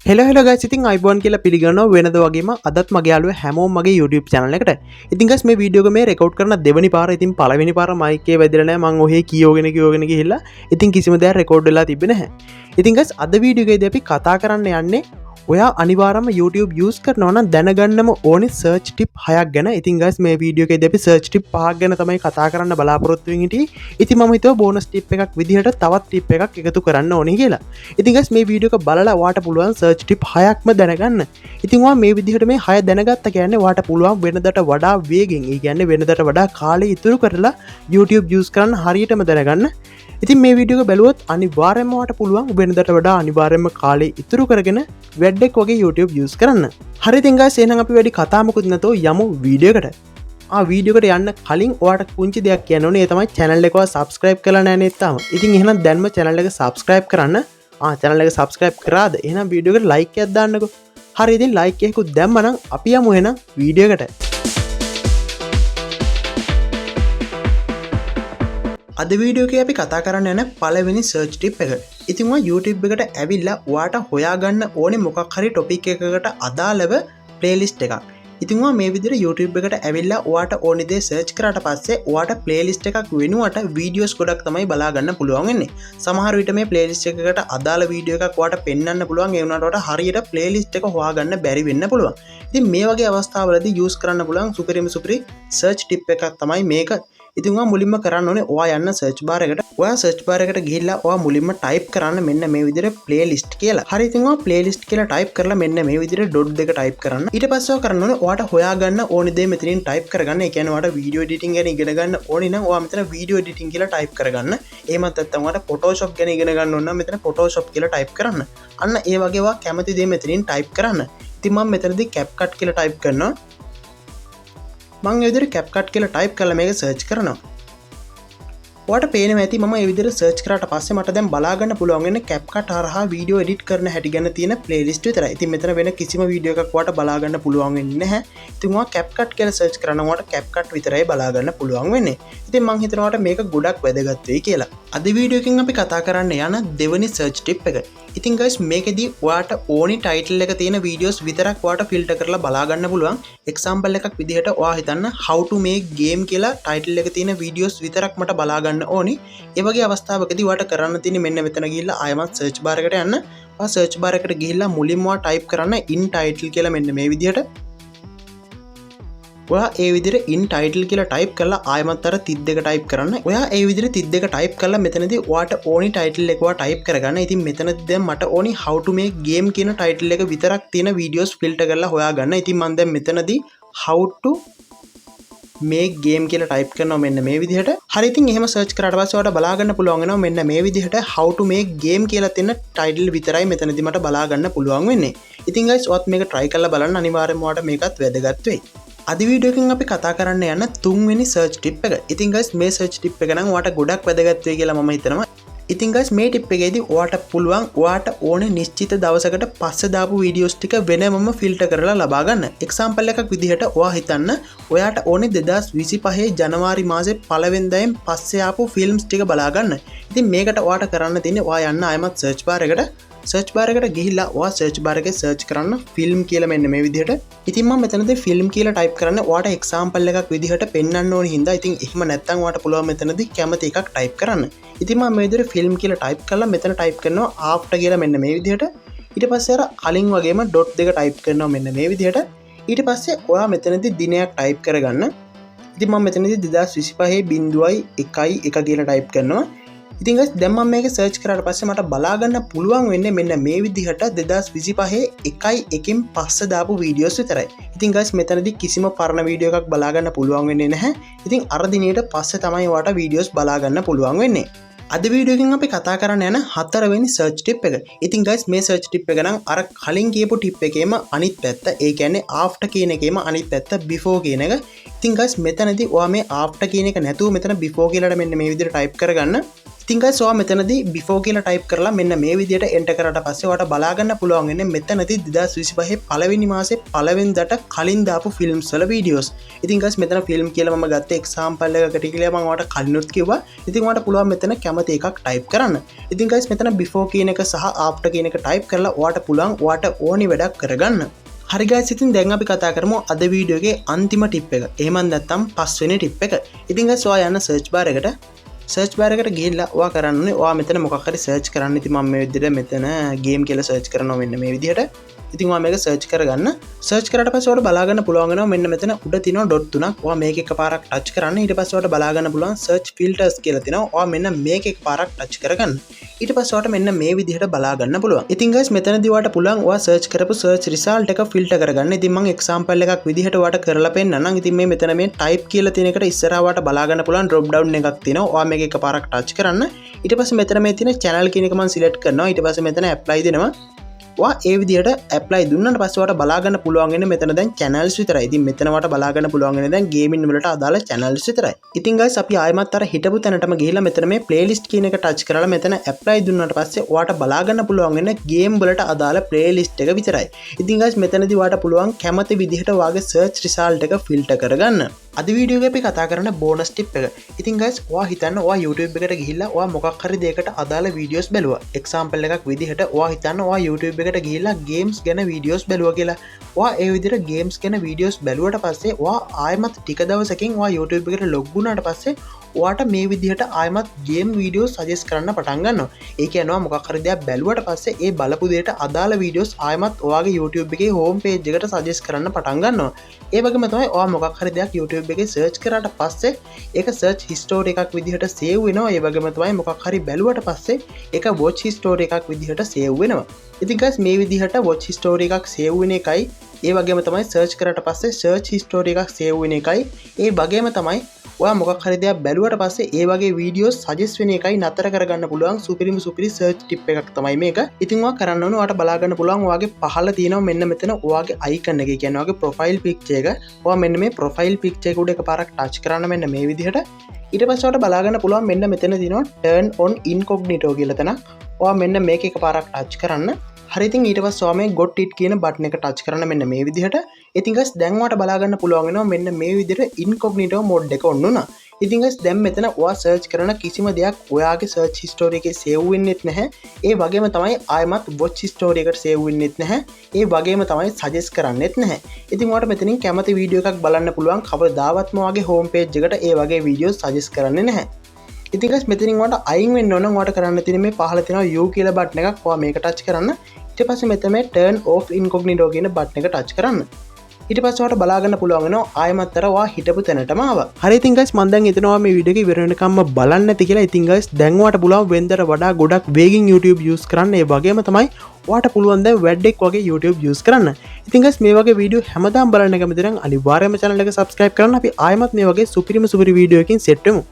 හෙල ගස් ඉතින් අයිබෝන් කියලා පිළිගන්නවා වෙනද වගේම අදත් මගේ යාළුවෝ හැමෝම මගේ YouTube channel එකට. ඉතින් guys මේ වීඩියෝ එක මේ රෙකෝඩ් කරන දෙවෙනි පාර ඉතින් පළවෙනි පාර මයික් එකේ වැදිලා නැහැ මං ඔහේ කියෝගෙන ගිහිල්ලා ඉතින් කිසිම දෙයක් රෙකෝඩ් වෙලා තිබ්බේ නැහැ. ඉතින් guys අද වීඩියෝ එකේදී අපි කතා කරන්න යන්නේ ඔයා අනිවාර්යයෙන්ම YouTube use කරනවා නම් දැනගන්නම ඕනේ search tip 6ක් ගැන. ඉතින් guys මේ වීඩියෝ එකේදී අපි search tip 5ක් ගැන තමයි කතා කරන්න බලාපොරොත්තු වෙමින් හිටියේ. ඉතින් මම හිතුවා bonus tip එකක් විදිහට තවත් tip එකක් එකතු කරන්න ඕනේ කියලා. ඉතින් guys මේ වීඩියෝ එක බලලා ඔයාට පුළුවන් search tip 6ක්ම දැනගන්න. ඉතින් ඔයා මේ විදිහට මේ 6 දැනගත්ත කියන්නේ ඔයාට පුළුවන් වෙනදට වඩා වේගෙන්, ඒ කියන්නේ වෙනදට වඩා කාලය ඉතුරු කරලා YouTube use කරන්න හරියටම දැනගන්න. ඉතින් මේ වීඩියෝ එක බැලුවොත් අනිවාර්යයෙන්ම ඔයාට පුළුවන් වෙනදට වඩා අනිවාර්යයෙන්ම කාලය ඉතුරු කරගෙන වැඩක් වගේ YouTube use කරන්න. හරි ඉතින් guys එහෙනම් අපි වැඩි කතා මොකුත් නැතෝ යමු වීඩියෝ එකට. වීඩියෝ එකට යන්න කලින් ඔයාට පුංචි දෙයක් කියන්න ඕනේ. ඒ තමයි channel එක ඔයා subscribe කරලා නැහැ නේද තාම. ඉතින් එහෙනම් දැන්ම channel එක subscribe කරන්න. channel එක subscribe කරාද? එහෙනම් වීඩියෝ එකට like එකක් දාන්නකෝ. හරි ඉතින් like එකකුත් දැම්මනම් අපි යමු එහෙනම් වීඩියෝ එකට. අද වීඩියෝ එකේ අපි කතා කරන්න යන පළවෙනි search tip එක. ඉතින් ඔයා YouTube එකට ඇවිල්ලා ඔයාට හොයාගන්න ඕනේ මොකක් හරි topic එකකට අදාළව playlist එකක්. ඉතින් ඔයා මේ විදිහට YouTube එකට ඇවිල්ලා ඔයාට ඕනේ දේ search කරාට පස්සේ ඔයාට playlist එකක් වෙනුවට videos ගොඩක් තමයි බලා ගන්න පුළුවන් වෙන්නේ. සමහර විට මේ playlist එකකට අදාළ වීඩියෝ එකක් ඔයාට පෙන්වන්න පුළුවන්. ඒ වුණාට ඔයාට හරියට playlist එක හොයාගන්න බැරි වෙන්න පුළුවන්. ඉතින් මේ වගේ අවස්ථාවලදී use කරන්න පුළුවන් සුපිරි search tip එකක් තමයි මේක. ඉතින් ඔයා මුලින්ම කරන්න ඕනේ ඔයා යන්න search bar එකට. ඔයා search bar එකට ගිහිල්ලා ඔයා මුලින්ම type කරන්න මෙන්න මේ විදිහට playlist කියලා. හරි ඉතින් ඔයා playlist කියලා type කරලා මෙන්න මේ විදිහට dot දෙක type කරන්න. ඊට පස්සේ ඔයා කරන්න ඕනේ ඔයාට හොයාගන්න ඕනේ දේ මෙතනින් type කරගන්න. ඒ කියන්නේ ඔයාට video editing ගැන ඉගෙන ගන්න ඕනේ නම් ඔයා මෙතන video editing කියලා type කරගන්න. එහෙමත් නැත්නම් ඔයාට Photoshop ගැන ඉගෙන ගන්න ඕන නම් මෙතන Photoshop කියලා type කරන්න. අන්න ඒ වගේ ඔයා කැමති දේ මෙතනින් type කරන්න. ඉතින් මම මෙතනදී CapCut කියලා type කරනවා. මම ඒ විදිහට CapCut කියලා type කරලා මේක search කරනවා. ඔයාට පේනවා ඇති මම මේ විදිහට search කරාට පස්සේ මට දැන් බලා ගන්න පුළුවන් වෙන්නේ CapCut හරහා වීඩියෝ edit කරන හැටි ගැන තියෙන playlist විතරයි. ඉතින් මෙතන වෙන කිසිම වීඩියෝ එකක් ඔයාට බලා ගන්න පුළුවන් වෙන්නේ නැහැ. ඉතින් ඔයා CapCut කියලා search කරනවා ඔයාට CapCut විතරයි බලා ගන්න පුළුවන් වෙන්නේ. ඉතින් මම හිතනවා ඔයාට මේක ගොඩක් වැදගත් වෙයි කියලා. අද වීඩියෝ එකකින් අපි කතා කරන්න යන දෙවෙනි search tip එක. ඉතින් guys මේකෙදී ඔයාට ඕනි title එක තියෙන videos විතරක් ඔයාට filter කරලා බලා ගන්න පුළුවන්. example එකක් විදිහට ඔයා හිතන්න how to make game කියලා title එක තියෙන videos විතරක් මට බලා ගන්න ඕනි. ඒ වගේ අවස්ථාවකදී ඔයාට කරන්න තියෙන්නේ මෙන්න මෙතන ගිහිල්ලා ආයමත් search bar එකට යන්න. ඔයා search bar එකට ගිහිල්ලා මුලින්ම ඔයා type කරන්න in title කියලා මෙන්න මේ විදිහට. ඔයා ඒ විදිහට in title කියලා type කරලා ආයමත් අර 32 type කරන්න. ඔයා ඒ විදිහට 32 type කරලා මෙතනදී ඔයාට ඕනි title එක ඔයා type කරගන්න. ඉතින් මෙතනදී දැන් මට ඕනි how to make game කියන title එක විතරක් තියෙන videos filter කරලා හොයාගන්න. ඉතින් මම දැන් මෙතනදී how to make game කියලා type කරනවා මෙන්න මේ විදිහට. හරි ඉතින් එහෙම search කරාට පස්සේ ඔයාලට බලා ගන්න පුළුවන් වෙනවා මෙන්න මේ විදිහට how to make game කියලා තියෙන title විතරයි මෙතනදී මට බලා ගන්න පුළුවන් වෙන්නේ. ඉතින් guys ඔයත් මේක try කරලා බලන්න අනිවාර්යයෙන්ම ඔයාලට මේකත් වැදගත් වෙයි. අද වීඩියෝ එකකින් අපි කතා කරන්න යන තුන්වෙනි search tip එක. ඉතින් guys මේ search tip එක නම් ඔයාලට ගොඩක් වැදගත් වෙයි කියලා මම හිතනවා. ඉතින් guys මේ tip එකේදී ඔයාට පුළුවන් ඔයාට ඕනේ නිශ්චිත දවසකට පස්සේ දාපු videos ටික වෙනමම filter කරලා ලබා ගන්න. example එකක් විදිහට ඔයා හිතන්න ඔයාට ඕනේ 2025 ජනවාරි මාසේ පළවෙනිදායෙන් පස්සේ ආපු films ටික බලා ගන්න. ඉතින් මේකට ඔයාට කරන්න තියෙන්නේ ඔයා යන්න ආයමත් search bar එකට. search bar එකට ගිහිල්ලා ඔයා search bar එකේ search කරන්න film කියලා මෙන්න මේ විදිහට. ඉතින් මම මෙතනදී film කියලා type කරන්න ඔයාට example එකක් විදිහට පෙන්වන්න ඕනේ හින්දා ඉතින් එහෙම නැත්නම් ඔයාට පුළුවන් මෙතනදී කැමති එකක් type කරන්න. ඉතින් මම මේ විදිහට film කියලා type කරලා මෙතන type කරනවා after කියලා මෙන්න මේ විදිහට. ඊට පස්සේ අර කලින් වගේම dot දෙක type කරනවා මෙන්න මේ විදිහට. ඊට පස්සේ ඔයා මෙතනදී දිනයක් type කරගන්න. ඉතින් මම මෙතනදී 2025.1.1 කියලා type කරනවා. ඉතින් guys දැන් මම මේක search කරාට පස්සේ මට බලා ගන්න පුළුවන් වෙන්නේ මෙන්න මේ විදිහට 2025.1.1කින් පස්සේ දාපු videos විතරයි. ඉතින් guys මෙතනදී කිසිම පරණ වීඩියෝ එකක් බලා ගන්න පුළුවන් වෙන්නේ නැහැ. ඉතින් අර දිනේට පස්සේ තමයි ඔයාට videos බලා ගන්න පුළුවන් වෙන්නේ. අද වීඩියෝ එකකින් අපි කතා කරන්න යන හතරවෙනි search tip එක. ඉතින් guys මේ search tip එක නම් අර කලින් කියපු tip එකේම අනිත් පැත්ත. ඒ කියන්නේ after කියන එකේම අනිත් පැත්ත before කියන එක. ඉතින් guys මෙතනදී ඔයා මේ after කියන එක නැතුව මෙතන before කියලාට මෙන්න මේ විදිහට type කරගන්න. ඉතින් guys ඔයා මෙතනදී before කියලා type කරලා මෙන්න මේ විදිහට enter කරාට පස්සේ ඔයාලට බලා ගන්න පුළුවන් වෙන්නේ මෙතනදී 2025 පළවෙනි මාසේ පළවෙනිදාට කලින් දාපු films වල videos. ඉතින් guys මෙතන film කියලා මම ගත්ත example එකකට කියලා මම ඔයාලට කලිනුත් කිව්වා. ඉතින් ඔයාලට පුළුවන් මෙතන කැමති එකක් type කරන්න. ඉතින් guys මෙතන before කියන එක සහ after කියන එක type කරලා ඔයාලට පුළුවන් ඔයාලට ඕනි වැඩක් කරගන්න. හරි guys ඉතින් දැන් අපි කතා කරමු අද වීඩියෝ එකේ අන්තිම ටිප් එක. එහෙම නැත්නම් පස්වෙනි ටිප් එක. ඉතින් guys ඔයා යන්න search bar එකට එකට ගිහිල්ලා ඔයා කරන්න ඕනේ ඔයා මෙතන මොකක් හරි සර්ච් කරන්න. ඉතින් මම මේ විදිහට මෙතන ගේම් කියලා සර්ච් කරනවා මෙන්න මේ විදිහට. ඉතින් ඔයා මේක සර්ච් කරගන්න. සර්ච් කරාට පස්සේ ඔයාලට බලා ගන්න පුළුවන් වෙනවා මෙන්න මෙතන උඩ තියෙනවා ඩොට් තුනක්. ඔයා මේක එකපාරක් ටච් කරන්න. ඊට පස්සේ ඔයාලට බලා ගන්න පුළුවන් search filters කියලා තියෙනවා. ඔයා මෙන්න මේක එකපාරක් ටච් කරගන්න. ඊට පස්සේ ඔයාලට මෙන්න මේ විදිහට බලා ගන්න පුළුවන්. ඉතින් guys මෙතනදී ඔයාලට පුළුවන් ඔයා සර්ච් කරපු search result එක filter කරගන්න. ඉතින් මම example එකක් විදිහට ඔයාලට කරලා පෙන්නන්නම්. ඉතින් මේ මෙතන මේ type කියලා තියෙන එකට ඉස්සරහා ඔයාලට බලා ගන්න පුළුවන් drop down එකක් තියෙනවා. ඔයා මේක එකපාරක් ටච් කරන්න. ඊට පස්සේ මෙතන මේ තියෙන channel කියන එක මම select කරනවා. ඊට පස්සේ මෙතන apply දෙනවා. ඔයා ඒ විදිහට apply දුන්නාට පස්සේ ඔයාලට බලා ගන්න පුළුවන් වෙන්නේ මෙතන දැන් channels විතරයි. ඉතින් මෙතන ඔයාලට බලා ගන්න පුළුවන් වෙන්නේ දැන් gaming වලට අදාළ channels විතරයි. ඉතින් guys අපි ආයෙමත් අර හිටපු තැනටම ගිහිල්ලා මෙතන මේ playlist කියන එක touch කරලා මෙතන apply දුන්නාට පස්සේ ඔයාලට බලා ගන්න පුළුවන් වෙන්නේ game වලට අදාළ playlist එක විතරයි. ඉතින් guys මෙතනදී ඔයාලට පුළුවන් කැමති විදිහට ඔයාගේ search result එක filter කරගන්න. අද වීඩියෝ එකේ අපි කතා කරන බෝනස් ටිප් එක. ඉතින් guys ඔයා හිතන්න ඔයා YouTube එකට ගිහිල්ලා ඔයා මොකක් හරි දෙයකට අදාළ වීඩියෝස් බැලුවා. example එකක් විදිහට ඔයා හිතන්න ඔයා YouTube එකට ගිහිල්ලා games ගැන වීඩියෝස් බැලුවා කියලා. ඔයා ඒ විදිහට games ගැන වීඩියෝස් බැලුවට පස්සේ ඔයා ආයෙමත් ටික දවසකින් ඔයා YouTube එකට log වුණාට පස්සේ ඔයාට මේ විදිහට ආයෙමත් game videos suggest කරන්න පටන් ගන්නවා. ඒ කියන්නේ මොකක් හරි දෙයක් බැලුවට පස්සේ ඒ බලපු දෙයට අදාළ වීඩියෝස් ආයෙමත් ඔයාගේ YouTube එකේ home page එකට suggest කරන්න පටන් ගන්නවා. ඒ වගේම තමයි ඔයා මොකක් හරි දෙයක් YouTube එකේ search කරාට පස්සේ ඒක search history එකක් විදිහට save වෙනවා. ඒ වගේම තමයි මොකක් හරි බැලුවට පස්සේ ඒක watch history එකක් විදිහට save වෙනවා. ඉතින් guys මේ විදිහට watch history එකක් save වෙන එකයි ඒ වගේම තමයි search කරාට පස්සේ search history එකක් save වෙන එකයි ඒ වගේම තමයි ඔයා මොකක් හරි දෙයක් බැලුවට පස්සේ ඒ වගේ වීඩියෝස් සජෙස්ට් වෙන එකයි නතර කරගන්න පුළුවන් සුපිරිම සුපිරි සර්ච් ටිප් එකක් තමයි මේක. ඉතින් ඔයා කරන්න ඕනේ ඔයාට බලා ගන්න පුළුවන් ඔයාගේ පහළ තියෙනවා මෙන්න මෙතන ඔයාගේ icon එක. කියන්නේ ඔයාගේ profile picture එක. ඔයා මෙන්න මේ profile picture එක උඩ එකපාරක් touch කරන්න මෙන්න මේ විදිහට. ඊට පස්සේ ඔයාට බලා ගන්න පුළුවන් මෙන්න මෙතන තියෙනවා turn on incognito කියලා තැනක්. ඔයා මෙන්න මේක එකපාරක් touch කරන්න. හරි ඉතින් ඊට පස්සේ ඔයා මේ got it කියන බටන් එක touch කරන්න මෙන්න මේ විදිහට. ඉතින් guys දැන් ඔයාට බලා ගන්න පුළුවන් වෙනවා මෙන්න මේ විදිහට incognito mode එක on වුණා. ඉතින් guys දැන් මෙතන ඔයා search කරන කිසිම දෙයක් ඔයාගේ search history එකේ save වෙන්නෙත් නැහැ. ඒ වගේම තමයි ආයෙමත් watch history එකට save වෙන්නෙත් නැහැ. ඒ වගේම තමයි suggest කරන්නෙත් නැහැ. ඉතින් ඔයාට මෙතනින් කැමති වීඩියෝ එකක් බලන්න පුළුවන්. කවදාවත්ම ඔයාගේ home page එකට ඒ වගේ වීඩියෝස් suggest කරන්නේ නැහැ. ඉතින් guys මෙතනින් ඔයාට අයින් වෙන්න ඕන. ඔයාට කරන්න තියෙන්නේ මේ පහළ තියෙනවා U කියලා බටන් එකක්. ඔයා මේක touch කරන්න. ඊට පස්සේ මෙතන මේ turn off incognito කියන බටන් එක touch කරන්න. ඊට පස්සේ ඔයාලට බලා ගන්න පුළුවන් වෙනවා ආයෙමත් අර ඔයා හිටපු තැනටම ආවා. හරි ඉතින් guys මම දැන් හිතනවා මේ වීඩියෝ එක ඉවර වෙනකම්ම බලන්න නැති කියලා. ඉතින් guys දැන් ඔයාලට පුළුවන් වෙන්දට වඩා ගොඩක් වේගින් YouTube use කරන්න. ඒ වගේම තමයි ඔයාලට පුළුවන් දැන් වැඩෙක් වගේ YouTube use කරන්න. ඉතින් guys මේ වගේ වීඩියෝ හැමදාම බලන්න කැමති නම් අනිවාර්යයෙන්ම channel එක subscribe කරන්න. අපි ආයෙමත් මේ වගේ සුපිරිම සුපිරි වීඩියෝ එකකින් සෙට් වෙමු.